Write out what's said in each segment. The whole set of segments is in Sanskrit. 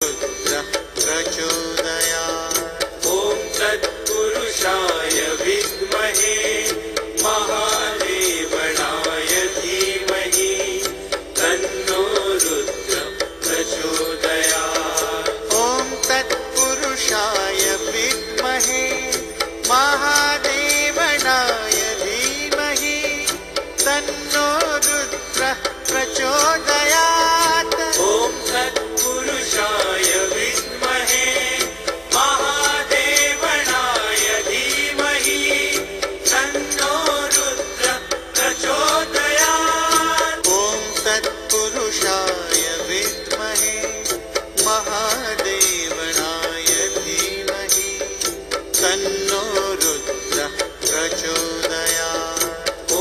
रुद्रः प्रचोदयात्। ॐ तत्पुरुषाय विद्महे महादेवनाय धीमहि तन्नो रुद्रः प्रचोदयात्। ॐ तत्पुरुषाय विद्महे महादेवनाय धीमहि तन्नो रुद्रः प्रचोदयात्। ॐ तत्पुरुषाय विद्महे महादेवनाय धीमहि तन्नो रुद्रः प्रचोदयात्। ॐ तत्पुरुषाय विद्महे महादेवनाय धीमहि तन्नो रुद्रः प्रचोदयात्। ॐ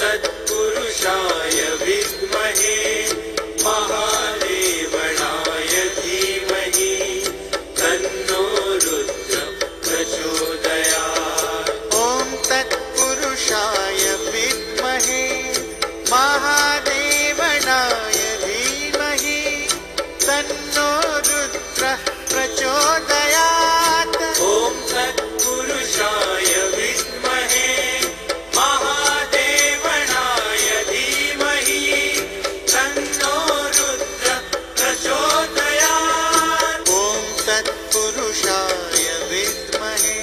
तत्पुरुषाय विद्महे महादेवनाय धीमहि तन्नो रुद्रः प्रचोदयात्। ॐ तत्पुरुषाय विद्महे महादेवनाय धीमहि तन्नो रुद्रः प्रचोदयात्। ॐ तत्पुरुषाय विद्महे महादेवनाय धीमहि तन्नो रुद्रः प्रचोदयात्। ॐ तत्पुरुषाय विद्महे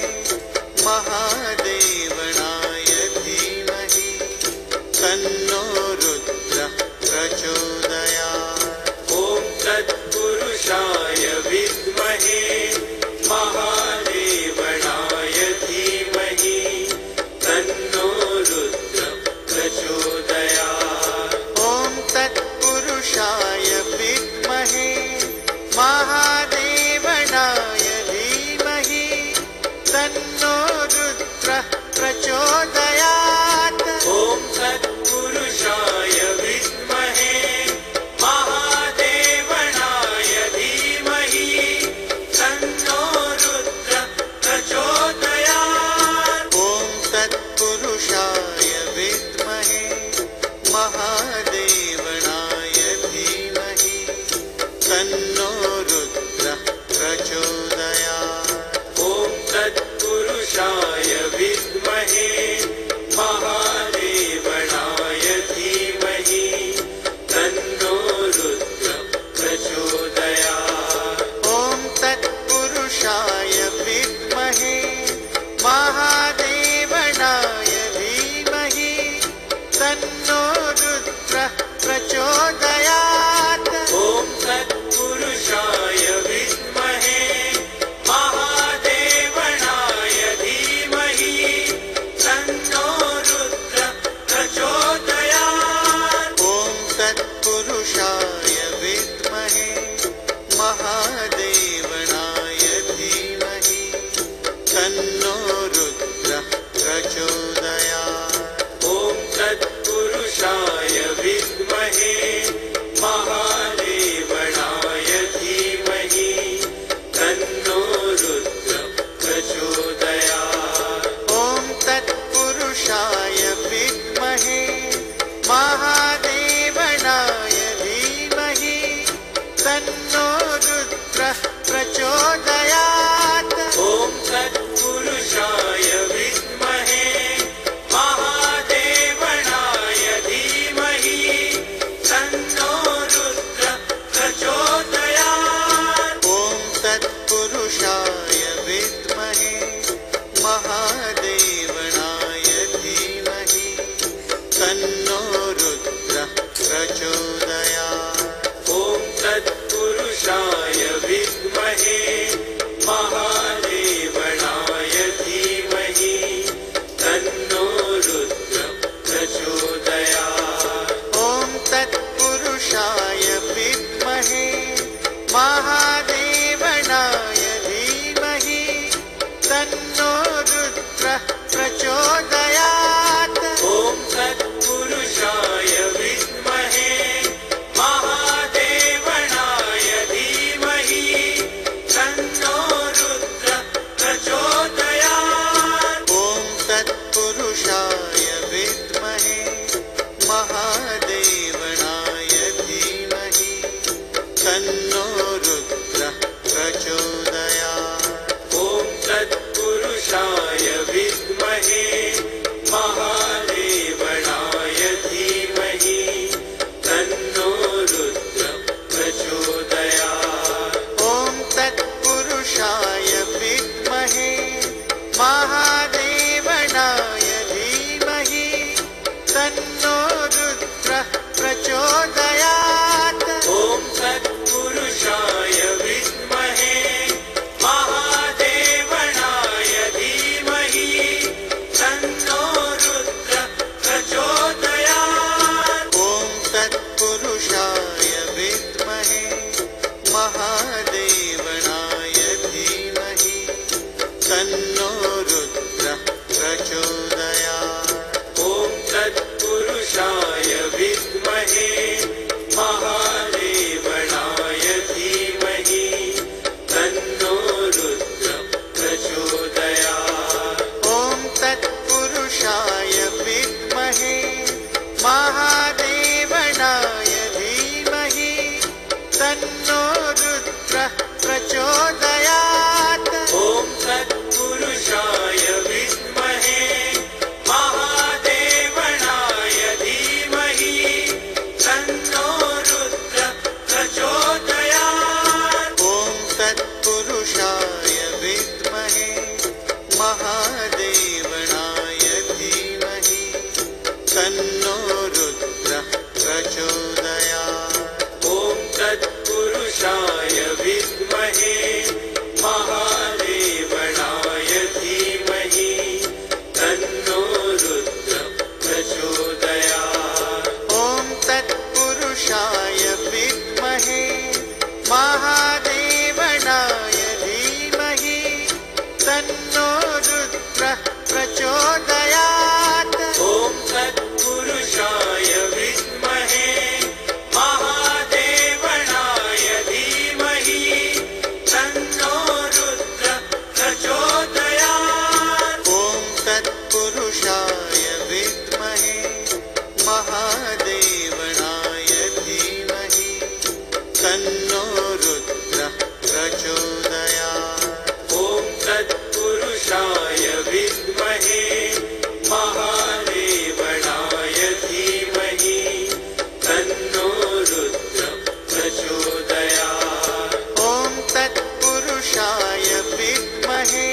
महादेवनाय धीमहि तन्नो रुद्रः प्रचोदयात्। ॐ तत्पुरुषाय विद्महे महादेवनाय धीमहि तन्नो रुद्रः प्रचोदयात्। ॐ तत्पुरुषाय विद्महे महादेवनाय धीमहि तन्नो रुद्रः प्रचोदयात्। ॐ तत्पुरुषाय विद्महे महादेवनाय धीमहि तन्नो रुद्रः प्रचोदयात्। ॐ तत्पुरुषाय विद्महे महादेवनाय धीमहि तन्नो रुद्रः प्रचोदयात्। ॐ तत्पुरुषाय विद्महे महादेवनाय धीमहि तन्नो रुद्रः प्रचोदयात्। ॐ तत्पुरुषाय विद्महे महादेवनाय धीमहि तन्नो रुद्रः प्रचोदयात्। ॐ तत्पुरुषाय विद्महे महादेवनाय धीमहि तन्नो रुद्रः प्रचोदयात्। ॐ तत्पुरुषाय विद्महे महादेवनाय धीमहि तन्नो रुद्रः प्रचोदयात्। ॐ तत्पुरुषाय विद्महे महादेवनाय धीमहि तन्नो रुद्रः प्रचोदयात्। ॐ तत्पुरुषाय विद्महे महादेवनाय धीमहि तन्नो रुद्रः प्रचोदयात्। ॐ तत्पुरुषाय विद्महे महादेवनाय धीमहि तन्नो रुद्रः प्रचोदयात्। ॐ तत्पुरुषाय विद्महे महादेवनाय धीमहि तन्नो रुद्रः प्रचोदयात्। ॐ तत्पुरुषाय विद्महे महादेवनाय धीमहि तन्नो रुद्रः प्रचोदयात्। ॐ तत्पुरुषाय विद्महे महादेवनाय धीमहि तन्नो रुद्रः प्रचोदयात्। ॐ तत्पुरुषाय विद्महे महादेवनाय धीमहि तन्नो रुद्रः प्रचोदयात्। ॐ तत्पुरुषाय विद्महे महादेवनाय धीमहि तन्नो रुद्रः विद्महे महादेवनाय धीमहि तन्नो रुद्र प्रचोदयात्। ॐ तत्पुरुषाय विद्महे महादेवनाय धीमहि तन्नो रुद्रः प्रचोदयात्। ॐ तत्पुरुषाय विद्महे महादेवनाय धीमहि तन्नो रुद्र प्रचोदयात्। ॐ तत्पुरुषाय विद्महे महादेवनाय धीमहि तन्नो रुद्रः प्रचोदयात्। ॐ तत्पुरुषाय विद्महे महादेवनाय धीमहि तन्नो रुद्र प्रचोदयात्। ॐ तत्पुरुषाय विद्महे महादेवनाय धीमहि तन्नो रुद्रः प्रचोदयात्। ॐ तत्पुरुषाय विद्महे महादेवनाय धीमहि तन्नो रुद्र प्रचोदयात्। ॐ तत्पुरुषाय विद्महे महादेवनाय धीमहि तन्नो रुद्रः प्रचोदयात्। ॐ तत्पुरुषाय विद्महे महादेवनाय धीमहि तन्नो रुद्र प्रचोदयात्। ॐ तत्पुरुषाय विद्महे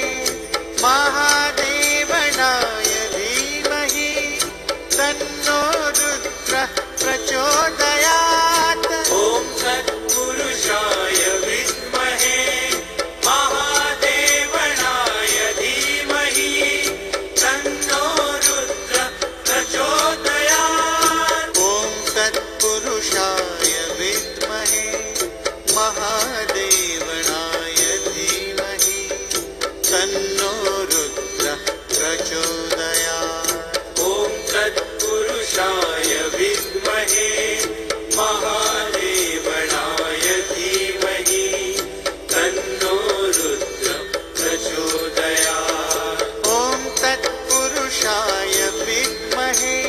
महादेवनाय धीमहि तन्नो रुद्रः प्रचोदयात्। ॐ तत्पुरुषाय विद्महे महादेवनाय धीमहि तन्नो रुद्र प्रचोदयात्। ॐ तत्पुरुषाय विद्महे महादेवनाय धीमहि तन्नो रुद्रः प्रचोदयात्। ॐ तत्पुरुषाय विद्महे महादेवनाय धीमहि तन्नो रुद्र प्रचोदयात्। ॐ तत्पुरुषाय विद्महे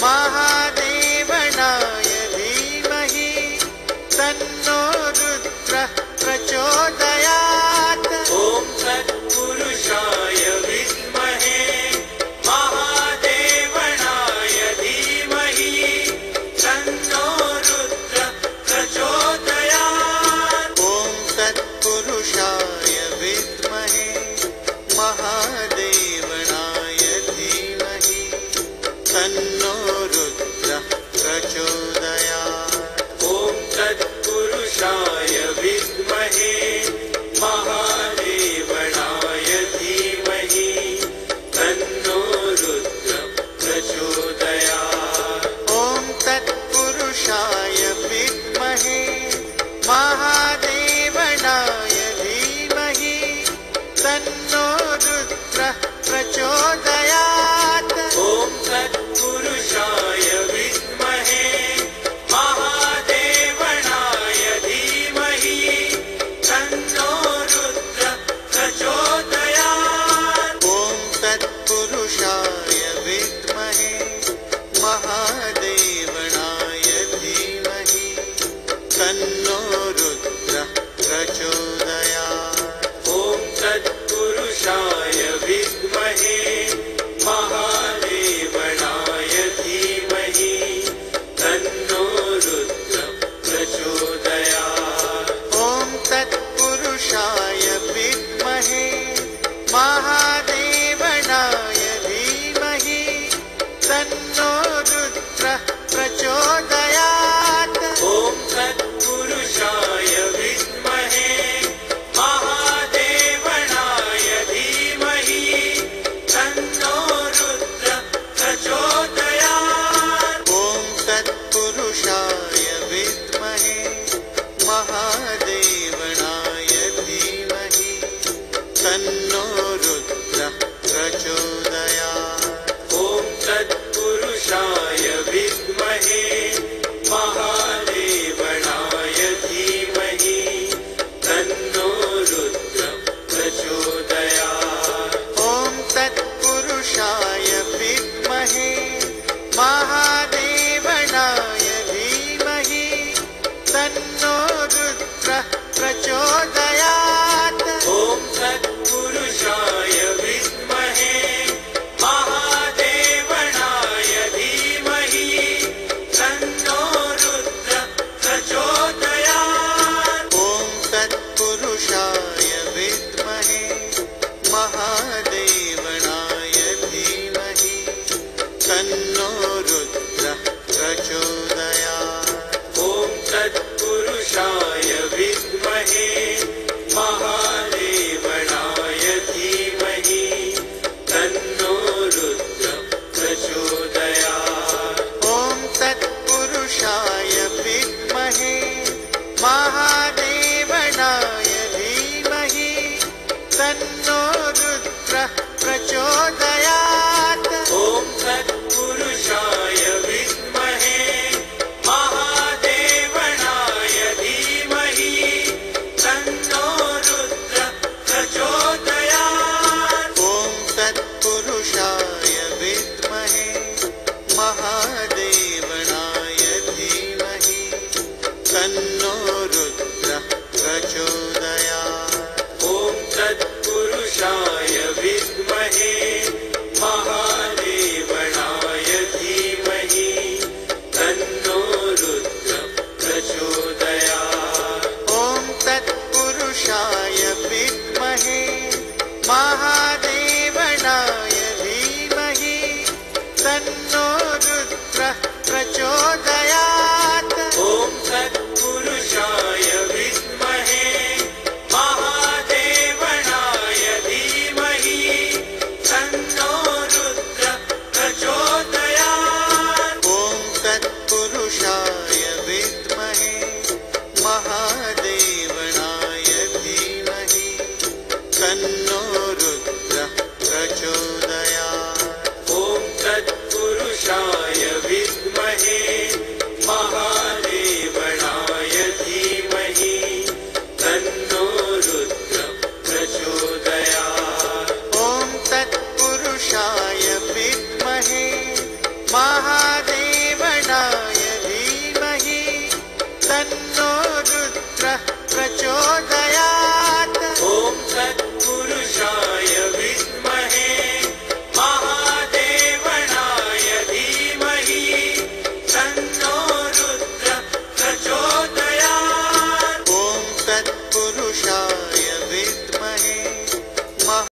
महादेवनाय धीमहि तन्नो रुद्रः प्रचोदयात्। ॐ तत्पुरुषाय विद्महे महादेवनाय धीमहि तन्नो रुद्र प्रचोदयात्। ॐ तत्पुरुषाय विद्महे महादेवनाय धीमहि तन्नो रुद्रः प्रचोदयात्। ॐ तत्पुरुषाय विद्महे महादेवनाय धीमहि तन्नो रुद्र प्रचोदयात्। ॐ तत्पुरुषाय विद्महे महादेवनाय धीमहि तन्नो रुद्रः प्रचोदयात्। ॐ तत्पुरुषाय विद्महे महादेवनाय धीमहि तन्नो रुद्र प्रचोदयात्। ॐ तत्पुरुषाय विद्महे महादेवनाय धीमहि तन्नो रुद्रः प्रचोदयात्। ॐ तत्पुरुषाय विद्महे महादेवनाय धीमहि तन्नो रुद्र प्रचोदयात्। ॐ तत्पुरुषाय विद्महे महादेवनाय धीमहि तन्नो रुद्रः प्रचोदयात्। ॐ तत्पुरुषाय विद्महे महादेवनाय धीमहि तन्नो प्रचोदयात्। ॐ तत्पुरुषाय विद्महे महादेवनाय धीमहि तन्नो रुद्र प्रचोदयात्। ॐ तत्पुरुषाय विद्महे महादेवनाय धीमहि तन्नो रुद्र प्रचोदयात्। ॐ तत्पुरुषाय विद्महे महादेवनाय धीमहि तन्नो रुद्र प्रचोदयात्। ॐ तत्पुरुषाय विद्महे महादेवनाय धीमहि तन्नो रुद्र प्रचोदयात्। ॐ तत्पुरुषाय विद्महे महादेवनाय धीमहि तन्नो रुद्र प्रचोदयात्। ॐ तत्पुरुषाय विद्महे महादेवनाय धीमहि तन्नो रुद्र प्रचोदयात्। ॐ तत्पुरुषाय विद्महे महादेवनाय धीमहि तन्नो रुद्र प्रचोदयात्। ॐ तत्पुरुषाय विद्महे महादेवनाय धीमहि तन्नो रुद्र प्रचोदयात्। ॐ तत्पुरुषाय विद्महे महादेवनाय धीमहि तन्नो रुद्र प्रचोदयात्। ॐ तत्पुरुषाय विद्महे महादेवनाय धीमहि तन्नो रुद्र प्रचोदयात्। ॐ तत्पुरुषाय विद्महे महादेवनाय धीमहि तन्नो रुद्र प्रचोदयात्। ॐ तत्पुरुषाय विद्महे महादेवनाय धीमहि तन्नो रुद्र प्रचोदयात्। ॐ तत्पुरुषाय विद्महे महादेवनाय धीमहि तन्नो रुद्र प्रचोदयात्। ॐ तत्पुरुषाय